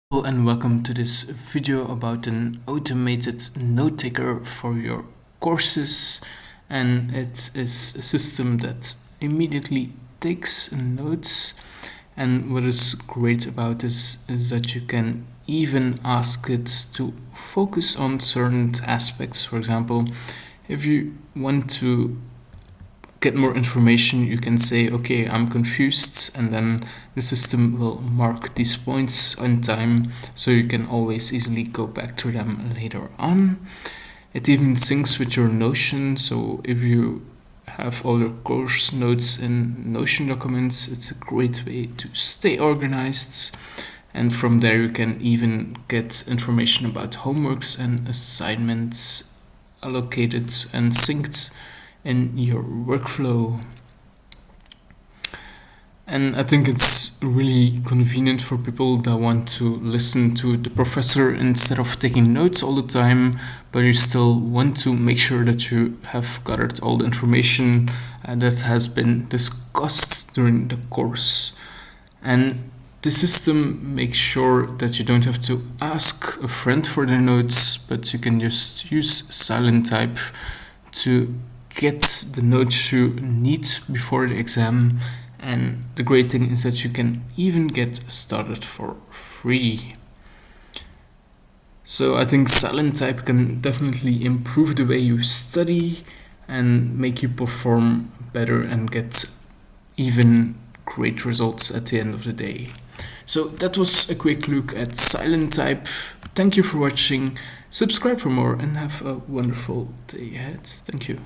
Hello and welcome to this video about an automated note taker for your courses, and it is a system that immediately takes notes. And what is great about this is that you can even ask it to focus on certain aspects. For example, if you want to get more information, you can say, okay, I'm confused, and then the system will mark these points on time so you can always easily go back to them later on. It even syncs with your Notion, so if you have all your course notes in Notion documents, it's a great way to stay organized. And from there you can even get information about homeworks and assignments allocated and synced in your workflow. And I think it's really convenient for people that want to listen to the professor instead of taking notes all the time, but you still want to make sure that you have gathered all the information that has been discussed during the course. And the system makes sure that you don't have to ask a friend for their notes, but you can just use silent type to get the notes you need before the exam. And the great thing is that you can even get started for free. So I think silent type can definitely improve the way you study and make you perform better and get even great results at the end of the day. So that was a quick look at silent type. Thank you for watching. Subscribe for more and have a wonderful day ahead. Thank you.